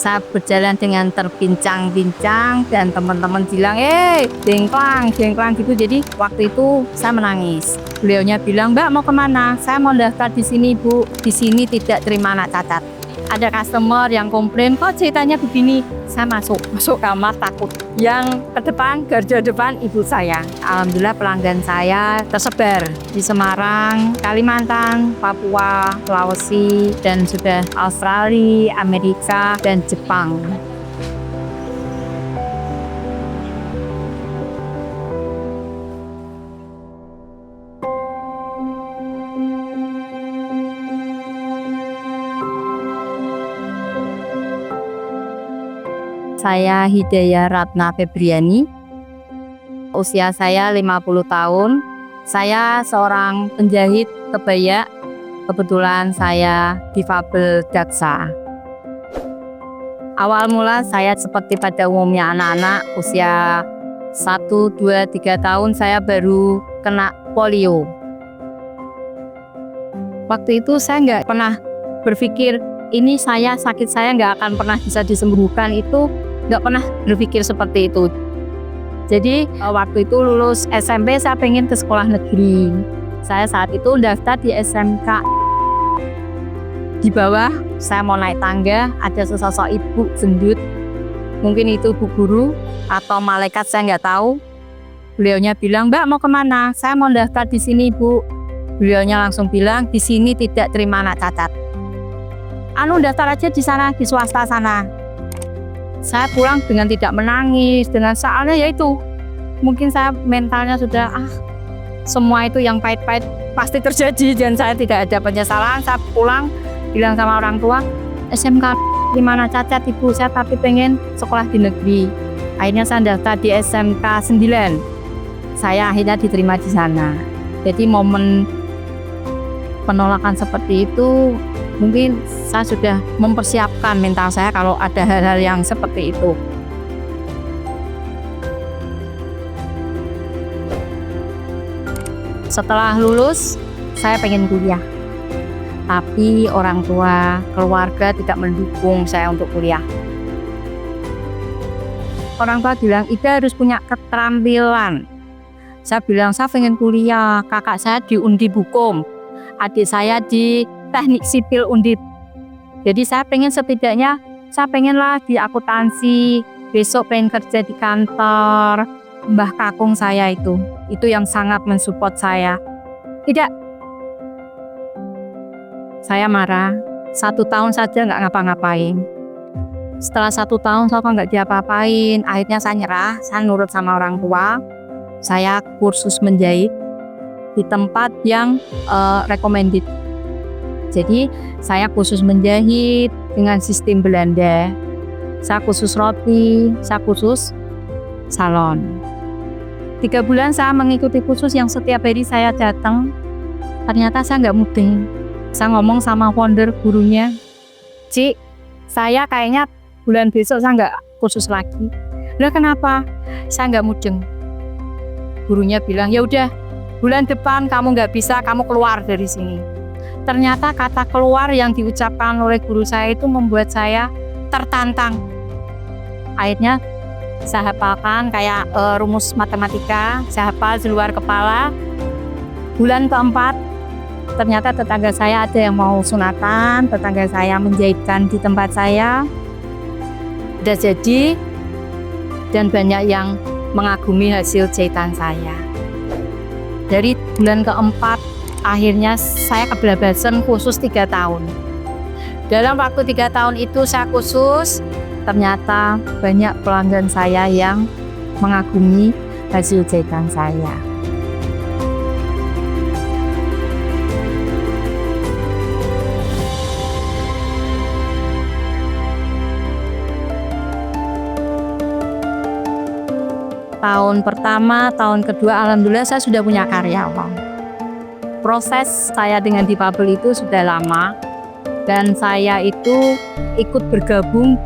Saya berjalan dengan terbincang-bincang dan teman-teman bilang, jengklang gitu. Jadi waktu itu saya menangis. Beliaunya bilang, Mbak mau kemana? Saya mau daftar di sini Bu. Di sini tidak terima anak cacat. Ada customer yang komplain, kok ceritanya begini. Saya masuk kamar takut. Yang ke depan, garda depan ibu saya. Alhamdulillah pelanggan saya tersebar di Semarang, Kalimantan, Papua, Sulawesi, dan sudah Australia, Amerika, dan Jepang. Saya Hidayah Ratna Febriani, usia saya 50 tahun. Saya seorang penjahit kebaya, kebetulan saya difabel daksa. Awal mula saya seperti pada umumnya anak-anak, usia 1, 2, 3 tahun saya baru kena polio. Waktu itu saya nggak pernah berpikir, ini sakit saya nggak akan pernah bisa disembuhkan, itu nggak pernah berpikir seperti itu. Jadi waktu itu lulus SMP saya pengen ke sekolah negeri. Saya saat itu daftar di SMK. Di bawah saya mau naik tangga, ada sesosok ibu gendut. Mungkin itu bu guru atau malaikat, saya nggak tahu. Beliaunya bilang, Mbak mau kemana? Saya mau daftar di sini Bu. Beliaunya langsung bilang, di sini tidak terima anak cacat. Daftar aja di sana, di swasta sana. Saya pulang dengan tidak menangis, dengan soalnya yaitu mungkin saya mentalnya sudah semua itu yang pahit-pahit pasti terjadi dan saya tidak ada penyesalan. Saya pulang bilang sama orang tua, SMK gimana cacat ibu, saya tapi pengen sekolah di negeri. Akhirnya saya daftar di SMK 9. Saya akhirnya diterima di sana. Jadi momen penolakan seperti itu mungkin saya sudah mempersiapkan mental saya kalau ada hal-hal yang seperti itu. Setelah lulus, saya pengen kuliah. Tapi orang tua, keluarga tidak mendukung saya untuk kuliah. Orang tua bilang, Ida harus punya keterampilan. Saya bilang, saya pengen kuliah. Kakak saya di Undip Hukum, adik saya di Teknik Sipil Undip. Jadi saya pengen setidaknya, saya pengenlah di akuntansi, besok pengen kerja di kantor. Mbah kakung saya itu yang sangat mensupport saya. Tidak, saya marah. 1 tahun saja nggak ngapa-ngapain. Setelah 1 tahun saya nggak diapa-apain. Akhirnya saya nyerah, saya nurut sama orang tua. Saya kursus menjahit di tempat yang recommended. Jadi saya khusus menjahit dengan sistem Belanda. Saya khusus roti, saya khusus salon. 3 bulan saya mengikuti kursus yang setiap hari saya datang. Ternyata saya nggak mudeng. Saya ngomong sama founder gurunya, Cik, saya kayaknya bulan besok saya nggak kursus lagi. Lah kenapa? Saya nggak mudeng. Gurunya bilang, ya udah, bulan depan kamu nggak bisa, kamu keluar dari sini. Ternyata kata keluar yang diucapkan oleh guru saya itu membuat saya tertantang. Akhirnya saya hafalkan kayak rumus matematika, saya hafal di luar kepala. Bulan keempat, ternyata tetangga saya ada yang mau sunatan, tetangga saya menjahitkan di tempat saya. Udah jadi, dan banyak yang mengagumi hasil jahitan saya. Dari bulan keempat, akhirnya saya kebablasan khusus 3 tahun. Dalam waktu 3 tahun itu saya khusus, ternyata banyak pelanggan saya yang mengagumi hasil jahitan saya. Tahun pertama, tahun kedua, alhamdulillah saya sudah punya karyawan. Proses saya dengan difabel itu sudah lama, dan saya itu ikut bergabung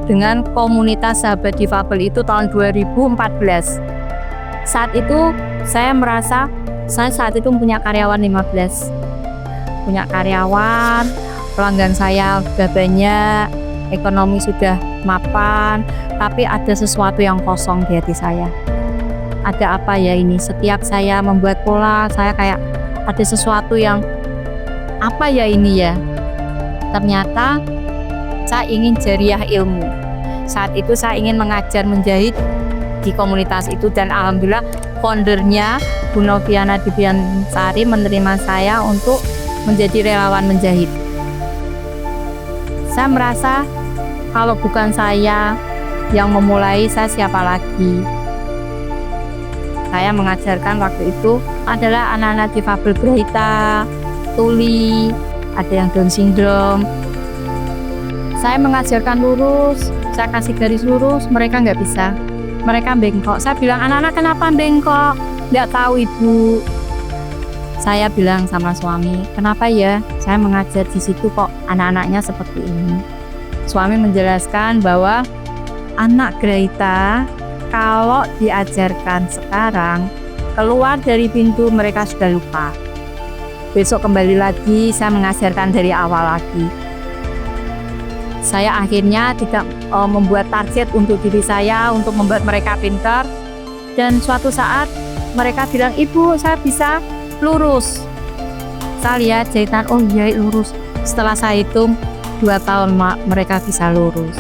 dengan komunitas sahabat difabel itu tahun 2014. Saat itu saya merasa saya saat itu punya karyawan 15. Punya karyawan, pelanggan saya sudah banyak, ekonomi sudah mapan, tapi ada sesuatu yang kosong di hati saya. Ada apa ya ini? Setiap saya membuat pola, saya kayak ada sesuatu yang apa ya ini ya? Ternyata saya ingin jariah ilmu. Saat itu saya ingin mengajar menjahit di komunitas itu, dan alhamdulillah foundernya Bu Noviana Dibiansari menerima saya untuk menjadi relawan menjahit. Saya merasa kalau bukan saya yang memulai, saya siapa lagi? Saya mengajarkan waktu itu adalah anak-anak difabel Braita, tuli, ada yang Down syndrome. Saya mengajarkan lurus, saya kasih garis lurus, mereka nggak bisa. Mereka bengkok. Saya bilang, anak-anak kenapa bengkok? Nggak tahu ibu. Saya bilang sama suami, kenapa ya saya mengajar di situ kok anak-anaknya seperti ini? Suami menjelaskan bahwa anak Braita kalau diajarkan sekarang, keluar dari pintu mereka sudah lupa. Besok kembali lagi, saya mengajarkan dari awal lagi. Saya akhirnya tidak membuat target untuk diri saya, untuk membuat mereka pintar. Dan suatu saat mereka bilang, ibu saya bisa lurus. Saya lihat jahitan, oh iya lurus. Setelah saya hitung 2 tahun mereka bisa lurus.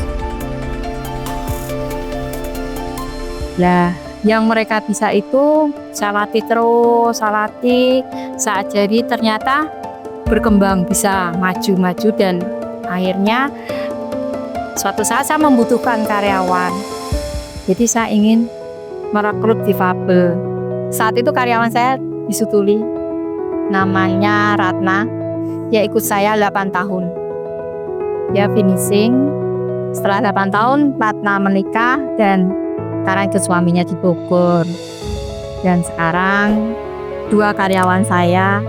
Lah, yang mereka bisa itu saya latih terus, saya latih, saya ajari, ternyata berkembang, bisa maju-maju, dan akhirnya suatu saat saya membutuhkan karyawan. Jadi saya ingin merekrut difabel. Saat itu karyawan saya di Sutuli, namanya Ratna. Dia ikut saya 8 tahun. Dia finishing. Setelah 8 tahun, Ratna menikah dan sekarang ikut suaminya di Bogor. Dan sekarang 2 karyawan saya,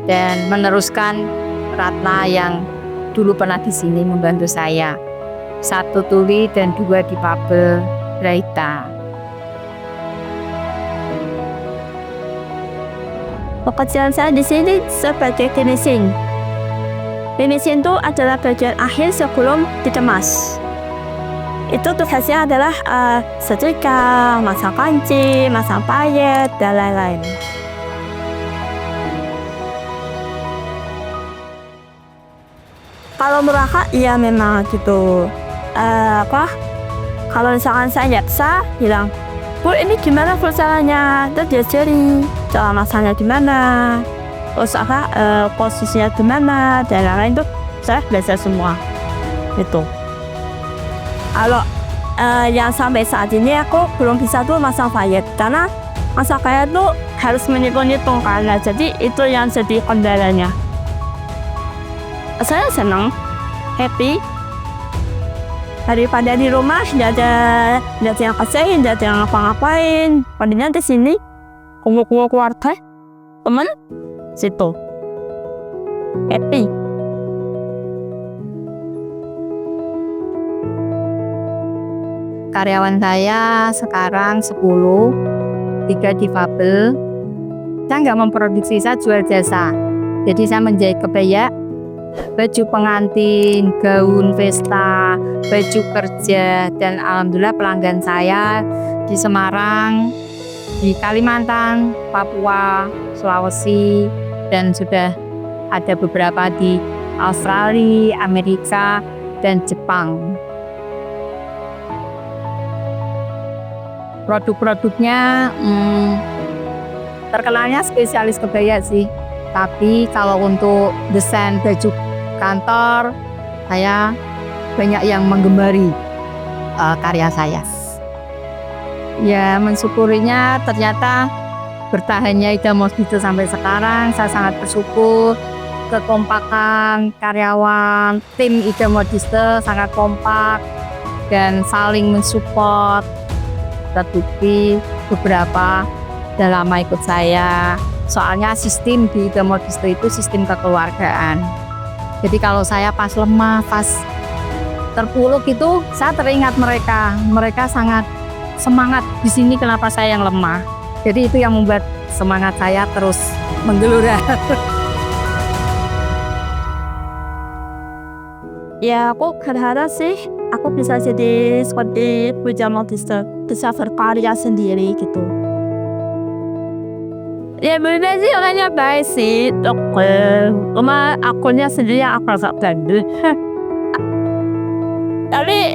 dan meneruskan Ratna yang dulu pernah di sini membantu saya. 1 tuli dan 2 difabel Braita. Pekerjaan saya di sini sebagai finishing. Finishing itu adalah bagian akhir sebelum dikemas. Itu tugasnya adalah setrika, masang panci, masang payet, dan lain-lain. Kalau meraka, iya memang gitu. Kalau misalkan saya yaksa, bilang, Bu, ini gimana pulsalanya? Terus diajari cara masangnya gimana, terus posisinya gimana, dan lain-lain tuh saya belajar semua. Itu. Kalau yang sampai saat ini aku belum bisa tuh masang payet, karena masang payet tuh harus menghitung-hitung karena jadi itu yang jadi kendalanya. Saya senang, happy. Daripada di rumah tidak ada yang kasih, tidak ada yang ngapa-ngapain. Padahal di sini kumpul-kumpul keluarga, teman, situ happy. Karyawan saya sekarang 10, 3 difabel. Saya nggak memproduksi, saya jual jasa. Jadi saya menjahit kebaya, baju pengantin, gaun pesta, baju kerja, dan alhamdulillah pelanggan saya di Semarang, di Kalimantan, Papua, Sulawesi, dan sudah ada beberapa di Australia, Amerika, dan Jepang. Produk-produknya terkenalnya spesialis kebaya sih. Tapi kalau untuk desain baju kantor, saya banyak yang menggembari karya saya. Ya, mensyukurinya ternyata bertahannya Ida Mosbito sampai sekarang. Saya sangat bersyukur. Kekompakan karyawan tim Ida Mosbito sangat kompak dan saling mensupport. Terbukti beberapa sudah lama ikut saya. Soalnya sistem di Ida Mosbito itu sistem kekeluargaan. Jadi kalau saya pas lemah, pas terpuruk itu, saya teringat mereka. Mereka sangat semangat di sini, kenapa saya yang lemah. Jadi itu yang membuat semangat saya terus menggelora. Ya aku berharap sih aku bisa jadi seperti Puja Modista, bisa berkarya sendiri gitu. Ya bener sih orangnya baik sih, cuma akunnya sendiri yang aku rasa gandul. Tapi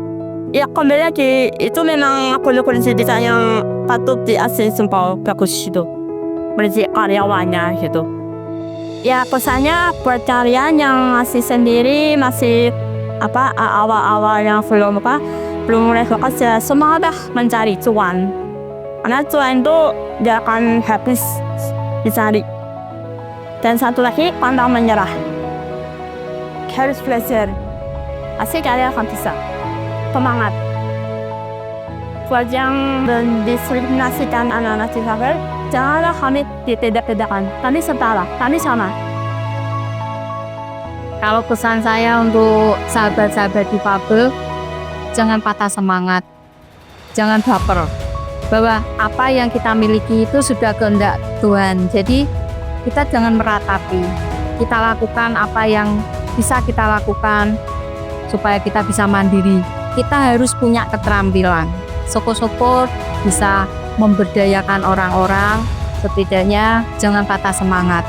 ya kembali lagi itu memang akun-akun cerita yang patut diakses sumpah bagus gitu, menjadi karyawannya gitu. Ya pesannya buat kalian yang masih sendiri, masih awal-awal yang belum mulai fokus ya semangatlah mencari cuan, karena cuan itu gak akan habis dicari. Dan satu lagi, pantang menyerah, harus belajar, pasti kalian akan bisa. Semangat buat yang mendiskriminasikan anak-anak difabel, janganlah kami tidak-tidakkan, kami setara, kami sama. Kalau pesan saya untuk sahabat-sahabat difabel, jangan patah semangat, jangan baper, bahwa apa yang kita miliki itu sudah kehendak Tuhan. Jadi kita jangan meratapi, kita lakukan apa yang bisa kita lakukan supaya kita bisa mandiri. Kita harus punya keterampilan, syukur-syukur bisa memberdayakan orang-orang. Setidaknya jangan patah semangat,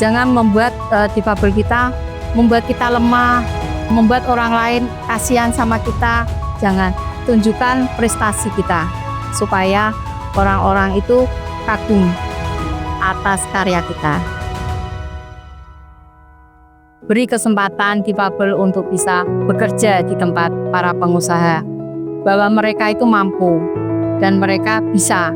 jangan membuat difabel kita membuat kita lemah, membuat orang lain kasihan sama kita. Jangan, tunjukkan prestasi kita supaya orang-orang itu kagum atas karya kita. Beri kesempatan difabel untuk bisa bekerja di tempat para pengusaha, bahwa mereka itu mampu dan mereka bisa.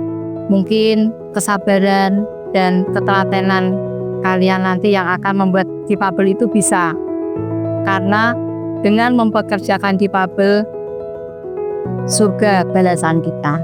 Mungkin kesabaran dan ketelatenan kalian nanti yang akan membuat difabel itu bisa, karena dengan mempekerjakan difabel, surga balasan kita.